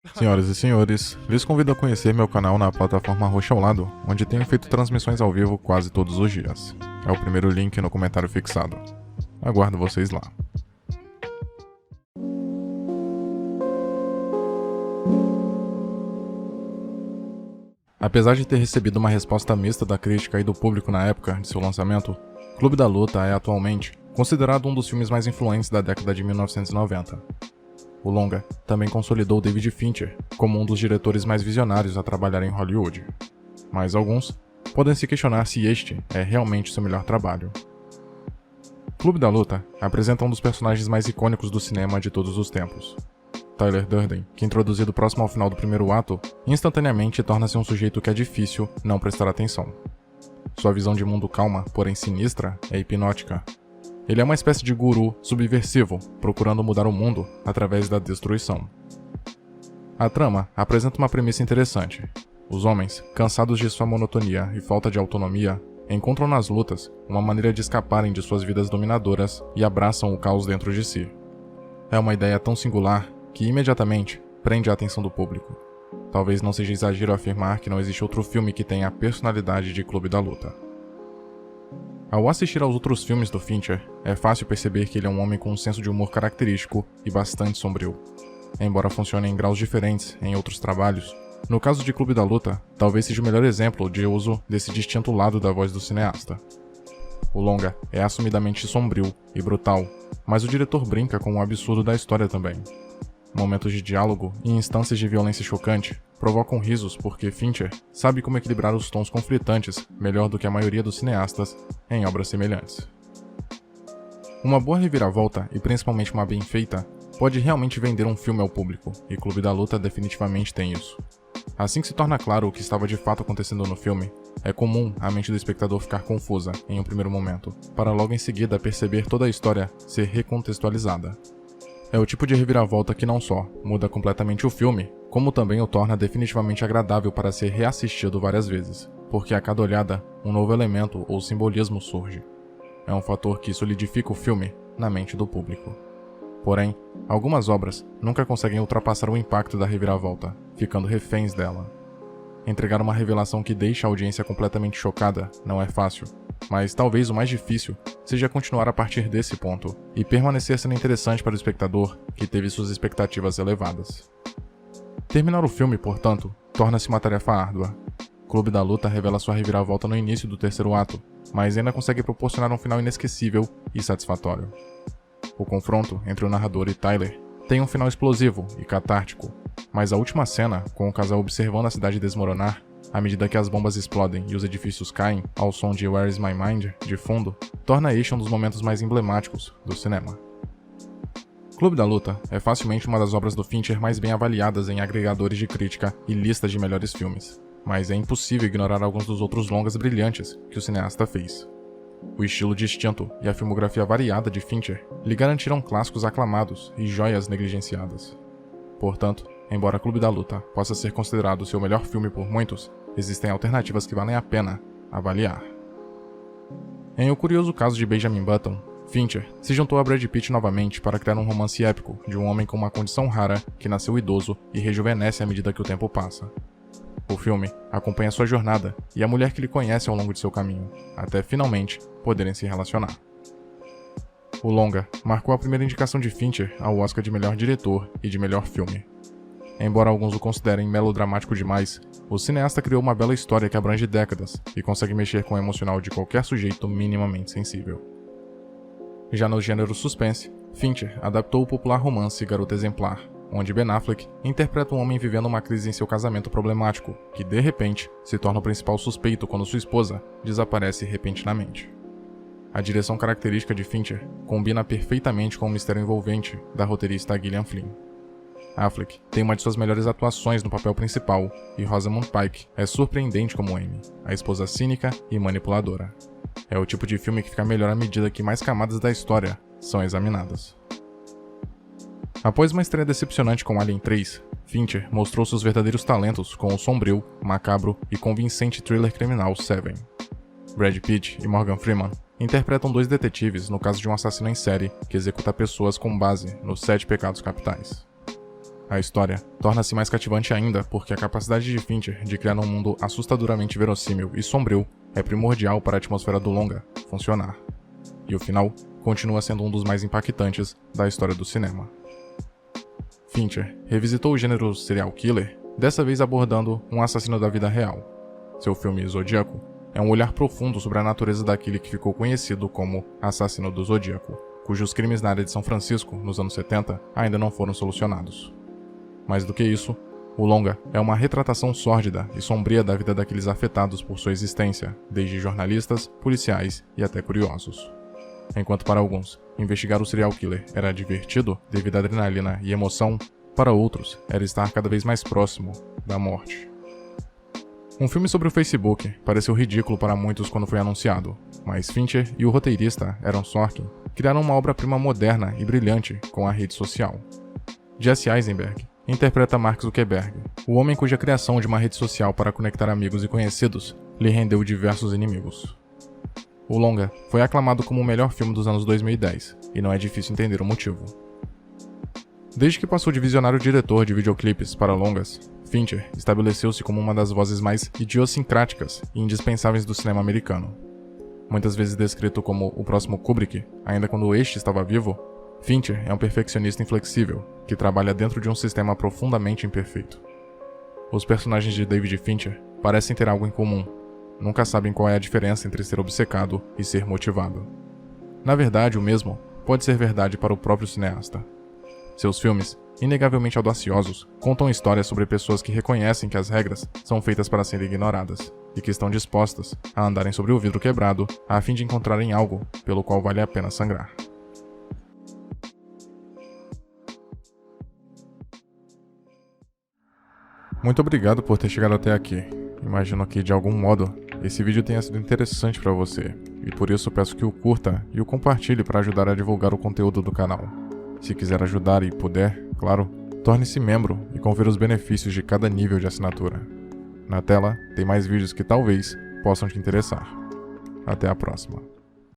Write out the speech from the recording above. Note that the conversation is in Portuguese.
Senhoras e senhores, lhes convido a conhecer meu canal na plataforma roxa ao lado, onde tenho feito transmissões ao vivo quase todos os dias. É o primeiro link no comentário fixado. Aguardo vocês lá. Apesar de ter recebido uma resposta mista da crítica e do público na época de seu lançamento, Clube da Luta é atualmente considerado um dos filmes mais influentes da década de 1990. O longa também consolidou David Fincher como um dos diretores mais visionários a trabalhar em Hollywood, mas alguns podem se questionar se este é realmente seu melhor trabalho. Clube da Luta apresenta um dos personagens mais icônicos do cinema de todos os tempos. Tyler Durden, que introduzido próximo ao final do primeiro ato, instantaneamente torna-se um sujeito que é difícil não prestar atenção. Sua visão de mundo calma, porém sinistra, é hipnótica. Ele é uma espécie de guru subversivo, procurando mudar o mundo através da destruição. A trama apresenta uma premissa interessante. Os homens, cansados de sua monotonia e falta de autonomia, encontram nas lutas uma maneira de escaparem de suas vidas dominadoras e abraçam o caos dentro de si. É uma ideia tão singular que imediatamente prende a atenção do público. Talvez não seja exagero afirmar que não existe outro filme que tenha a personalidade de Clube da Luta. Ao assistir aos outros filmes do Fincher, é fácil perceber que ele é um homem com um senso de humor característico e bastante sombrio. Embora funcione em graus diferentes em outros trabalhos, no caso de Clube da Luta, talvez seja o melhor exemplo de uso desse distinto lado da voz do cineasta. O longa é assumidamente sombrio e brutal, mas o diretor brinca com o absurdo da história também. Momentos de diálogo e instâncias de violência chocante provocam risos porque Fincher sabe como equilibrar os tons conflitantes melhor do que a maioria dos cineastas em obras semelhantes. Uma boa reviravolta, e principalmente uma bem feita, pode realmente vender um filme ao público, e Clube da Luta definitivamente tem isso. Assim que se torna claro o que estava de fato acontecendo no filme, é comum a mente do espectador ficar confusa em um primeiro momento, para logo em seguida perceber toda a história ser recontextualizada. É o tipo de reviravolta que não só muda completamente o filme, como também o torna definitivamente agradável para ser reassistido várias vezes, porque a cada olhada, um novo elemento ou simbolismo surge. É um fator que solidifica o filme na mente do público. Porém, algumas obras nunca conseguem ultrapassar o impacto da reviravolta, ficando reféns dela. Entregar uma revelação que deixa a audiência completamente chocada não é fácil, mas talvez o mais difícil seja continuar a partir desse ponto e permanecer sendo interessante para o espectador que teve suas expectativas elevadas. Terminar o filme, portanto, torna-se uma tarefa árdua. Clube da Luta revela sua reviravolta no início do terceiro ato, mas ainda consegue proporcionar um final inesquecível e satisfatório. O confronto entre o narrador e Tyler tem um final explosivo e catártico, mas a última cena, com o casal observando a cidade desmoronar, à medida que as bombas explodem e os edifícios caem, ao som de Where Is My Mind, de fundo, torna este um dos momentos mais emblemáticos do cinema. Clube da Luta é facilmente uma das obras do Fincher mais bem avaliadas em agregadores de crítica e listas de melhores filmes, mas é impossível ignorar alguns dos outros longas brilhantes que o cineasta fez. O estilo distinto e a filmografia variada de Fincher lhe garantiram clássicos aclamados e joias negligenciadas. Portanto, embora Clube da Luta possa ser considerado seu melhor filme por muitos, existem alternativas que valem a pena avaliar. Em O Curioso Caso de Benjamin Button, Fincher se juntou a Brad Pitt novamente para criar um romance épico de um homem com uma condição rara que nasceu idoso e rejuvenesce à medida que o tempo passa. O filme acompanha sua jornada e a mulher que ele conhece ao longo de seu caminho, até finalmente poderem se relacionar. O longa marcou a primeira indicação de Fincher ao Oscar de melhor diretor e de melhor filme. Embora alguns o considerem melodramático demais, o cineasta criou uma bela história que abrange décadas e consegue mexer com o emocional de qualquer sujeito minimamente sensível. Já no gênero suspense, Fincher adaptou o popular romance Garota Exemplar, onde Ben Affleck interpreta um homem vivendo uma crise em seu casamento problemático, que de repente se torna o principal suspeito quando sua esposa desaparece repentinamente. A direção característica de Fincher combina perfeitamente com o mistério envolvente da roteirista Gillian Flynn. Affleck tem uma de suas melhores atuações no papel principal, e Rosamund Pike é surpreendente como Amy, a esposa cínica e manipuladora. É o tipo de filme que fica melhor à medida que mais camadas da história são examinadas. Após uma estreia decepcionante com Alien 3, Fincher mostrou seus verdadeiros talentos com o sombrio, macabro e convincente thriller criminal Seven. Brad Pitt e Morgan Freeman interpretam dois detetives no caso de um assassino em série que executa pessoas com base nos 7 pecados capitais. A história torna-se mais cativante ainda porque a capacidade de Fincher de criar um mundo assustadoramente verossímil e sombrio é primordial para a atmosfera do longa funcionar. E o final continua sendo um dos mais impactantes da história do cinema. Fincher revisitou o gênero serial killer, dessa vez abordando um assassino da vida real. Seu filme Zodíaco é um olhar profundo sobre a natureza daquele que ficou conhecido como Assassino do Zodíaco, cujos crimes na área de São Francisco, nos anos 70, ainda não foram solucionados. Mais do que isso, o longa é uma retratação sórdida e sombria da vida daqueles afetados por sua existência, desde jornalistas, policiais e até curiosos. Enquanto para alguns, investigar o serial killer era divertido devido à adrenalina e emoção, para outros era estar cada vez mais próximo da morte. Um filme sobre o Facebook pareceu ridículo para muitos quando foi anunciado, mas Fincher e o roteirista Aaron Sorkin criaram uma obra-prima moderna e brilhante com a rede social. Jesse Eisenberg interpreta Mark Zuckerberg, o homem cuja criação de uma rede social para conectar amigos e conhecidos lhe rendeu diversos inimigos. O longa foi aclamado como o melhor filme dos anos 2010, e não é difícil entender o motivo. Desde que passou de visionário diretor de videoclipes para longas, Fincher estabeleceu-se como uma das vozes mais idiosincráticas e indispensáveis do cinema americano. Muitas vezes descrito como o próximo Kubrick, ainda quando este estava vivo, Fincher é um perfeccionista inflexível, que trabalha dentro de um sistema profundamente imperfeito. Os personagens de David Fincher parecem ter algo em comum. Nunca sabem qual é a diferença entre ser obcecado e ser motivado. Na verdade, o mesmo pode ser verdade para o próprio cineasta. Seus filmes, inegavelmente audaciosos, contam histórias sobre pessoas que reconhecem que as regras são feitas para serem ignoradas e que estão dispostas a andarem sobre o vidro quebrado a fim de encontrarem algo pelo qual vale a pena sangrar. Muito obrigado por ter chegado até aqui. Imagino que, de algum modo, esse vídeo tenha sido interessante para você, e por isso peço que o curta e o compartilhe para ajudar a divulgar o conteúdo do canal. Se quiser ajudar e puder, claro, torne-se membro e confira os benefícios de cada nível de assinatura. Na tela, tem mais vídeos que talvez possam te interessar. Até a próxima.